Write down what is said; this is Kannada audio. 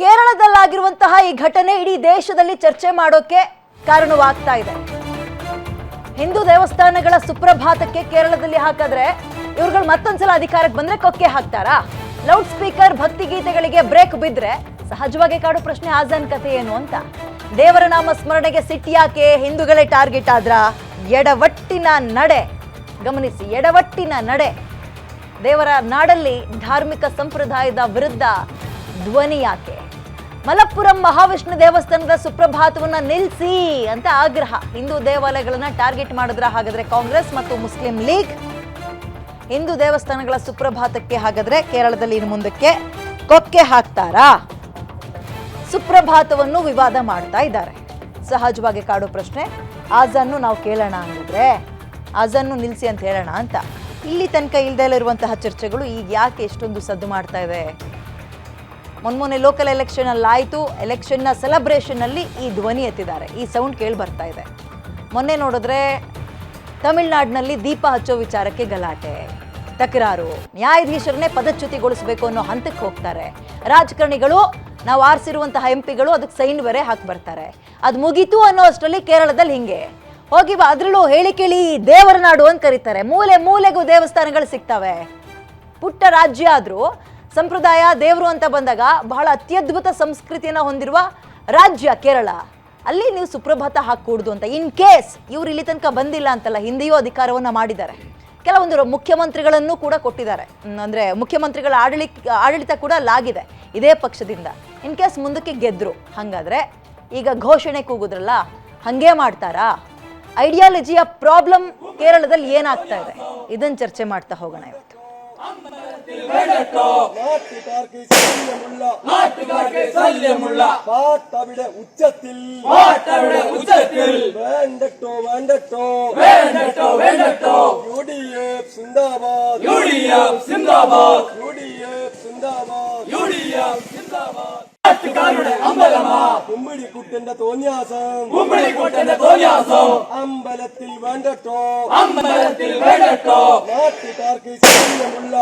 ಕೇರಳದಲ್ಲಾಗಿರುವಂತಹ ಈ ಘಟನೆ ಇಡೀ ದೇಶದಲ್ಲಿ ಚರ್ಚೆ ಮಾಡೋಕೆ ಕಾರಣವಾಗ್ತಾ ಇದೆ. ಹಿಂದೂ ದೇವಸ್ಥಾನಗಳ ಸುಪ್ರಭಾತಕ್ಕೆ ಕೇರಳದಲ್ಲಿ ಹಾಕಿದ್ರೆ ಇವ್ರುಗಳು ಮತ್ತೊಂದ್ಸಲ ಅಧಿಕಾರಕ್ಕೆ ಬಂದ್ರೆ ಕೊಕ್ಕೆ ಹಾಕ್ತಾರಾ? ಲೌಡ್ ಸ್ಪೀಕರ್ ಭಕ್ತಿಗೀತೆಗಳಿಗೆ ಬ್ರೇಕ್ ಬಿದ್ರೆ ಸಹಜವಾಗಿ ಕಾಡು ಪ್ರಶ್ನೆ ಆಜಾನ್ ಕಥೆ ಏನು ಅಂತ. ದೇವರ ನಾಮ ಸ್ಮರಣೆಗೆ ಸಿಟ್ಟು ಯಾಕೆ? ಹಿಂದೂಗಳೇ ಟಾರ್ಗೆಟ್ ಆದ್ರ? ಎಡವಟ್ಟಿನ ನಡೆ ಗಮನಿಸಿ, ಎಡವಟ್ಟಿನ ನಡೆ. ದೇವರ ನಾಡಲ್ಲಿ ಧಾರ್ಮಿಕ ಸಂಪ್ರದಾಯದ ವಿರುದ್ಧ ಧ್ವನಿ ಯಾಕೆ? ಮಲಪ್ಪುರಂ ಮಹಾವಿಷ್ಣು ದೇವಸ್ಥಾನದ ಸುಪ್ರಭಾತವನ್ನ ನಿಲ್ಲಿಸಿ ಅಂತ ಆಗ್ರಹ. ಹಿಂದೂ ದೇವಾಲಯಗಳನ್ನ ಟಾರ್ಗೆಟ್ ಮಾಡಿದ್ರ ಹಾಗಾದ್ರೆ ಕಾಂಗ್ರೆಸ್ ಮತ್ತು ಮುಸ್ಲಿಂ ಲೀಗ್? ಹಿಂದೂ ದೇವಸ್ಥಾನಗಳ ಸುಪ್ರಭಾತಕ್ಕೆ ಹಾಗಾದ್ರೆ ಕೇರಳದಲ್ಲಿ ಇನ್ನು ಮುಂದಕ್ಕೆ ಕೊಕ್ಕೆ ಹಾಕ್ತಾರಾ? ಸುಪ್ರಭಾತವನ್ನು ವಿವಾದ ಮಾಡ್ತಾ ಇದ್ದಾರೆ. ಸಹಜವಾಗಿ ಕಾಡೋ ಪ್ರಶ್ನೆ, ಆಜನ್ನು ನಾವು ಕೇಳೋಣ ಅಂದಿದ್ರೆ ಆಜನ್ನು ನಿಲ್ಲಿಸಿ ಅಂತ ಹೇಳೋಣ ಅಂತ. ಇಲ್ಲಿ ತನಕ ಇಲ್ದೇ ಇರುವಂತಹ ಚರ್ಚೆಗಳು ಈಗ ಯಾಕೆ ಎಷ್ಟೊಂದು ಸದ್ದು ಮಾಡ್ತಾ ಇದೆ? ಮೊನ್ನೆ ಲೋಕಲ್ ಎಲೆಕ್ಷನ್ ಅಲ್ಲಿ ಆಯಿತು, ಎಲೆಕ್ಷನ್ನ ಸೆಲೆಬ್ರೇಷನ್ ಅಲ್ಲಿ ಈ ಧ್ವನಿ ಎತ್ತಿದ್ದಾರೆ, ಈ ಸೌಂಡ್ ಕೇಳಿ ಬರ್ತಾ ಇದೆ. ಮೊನ್ನೆ ನೋಡಿದ್ರೆ ತಮಿಳ್ನಾಡಿನಲ್ಲಿ ದೀಪ ಹಚ್ಚೋ ವಿಚಾರಕ್ಕೆ ಗಲಾಟೆ, ತಕರಾರು, ನ್ಯಾಯಾಧೀಶರನ್ನೇ ಪದಚ್ಯುತಿಗೊಳಿಸಬೇಕು ಅನ್ನೋ ಹಂತಕ್ಕೆ ಹೋಗ್ತಾರೆ. ರಾಜಕಾರಣಿಗಳು, ನಾವು ಆರಿಸಿರುವಂತಹ ಎಂಪಿಗಳು ಅದಕ್ಕೆ ಸೈನ್ ಬೇರೆ ಹಾಕಿ ಬರ್ತಾರೆ. ಅದು ಮುಗೀತು ಅನ್ನೋ ಅಷ್ಟರಲ್ಲಿ ಕೇರಳದಲ್ಲಿ ಹಿಂಗೆ ಹೋಗಿ ಅದ್ರಲ್ಲೂ ಹೇಳಿ ಕೇಳಿ ದೇವರ ನಾಡು ಅಂತ ಕರೀತಾರೆ. ಮೂಲೆ ಮೂಲೆಗೂ ದೇವಸ್ಥಾನಗಳು ಸಿಗ್ತವೆ. ಪುಟ್ಟ ರಾಜ್ಯ ಆದ್ರೂ ಸಂಪ್ರದಾಯ ದೇವರು ಅಂತ ಬಂದಾಗ ಬಹಳ ಅತ್ಯದ್ಭುತ ಸಂಸ್ಕೃತಿಯನ್ನ ಹೊಂದಿರುವ ರಾಜ್ಯ ಕೇರಳ. ಅಲ್ಲಿ ನೀವು ಸುಪ್ರಭಾತ ಹಾಕೂಡ್ದು ಅಂತ ಇನ್ ಕೇಸ್ ಇವ್ರು ಇಲ್ಲಿ ತನಕ ಬಂದಿಲ್ಲ ಅಂತಲ್ಲ, ಹಿಂದೆಯೂ ಅಧಿಕಾರವನ್ನ ಮಾಡಿದ್ದಾರೆ. ಕೆಲವೊಂದು ಮುಖ್ಯಮಂತ್ರಿಗಳನ್ನು ಕೂಡ ಕೊಟ್ಟಿದ್ದಾರೆ. ಅಂದ್ರೆ ಮುಖ್ಯಮಂತ್ರಿಗಳ ಆಡಳಿತ ಕೂಡ ಲಾಗಿದೆ ಇದೇ ಪಕ್ಷದಿಂದ. ಇನ್ ಕೇಸ್ ಮುಂದಕ್ಕೆ ಗೆದ್ರು, ಹಂಗಾದ್ರೆ ಈಗ ಘೋಷಣೆ ಕೂಗುದ್ರಲ್ಲ, ಹಂಗೆ ಮಾಡ್ತಾರಾ? ಐಡಿಯಾಲಜಿಯ ಪ್ರಾಬ್ಲಮ್ ಕೇರಳದಲ್ಲಿ ಏನಾಗ್ತಾ ಇದೆ, ಇದನ್ನ ಚರ್ಚೆ ಮಾಡ್ತಾ ಹೋಗೋಣ ಇವತ್ತು. കുമ്മിടിക്കുട്ടന്റെ തോന്നിയാസം അമ്പലത്തിൽ വേണ്ടട്ടോ നാട്ടുകാർക്ക് ശല്യമുള്ള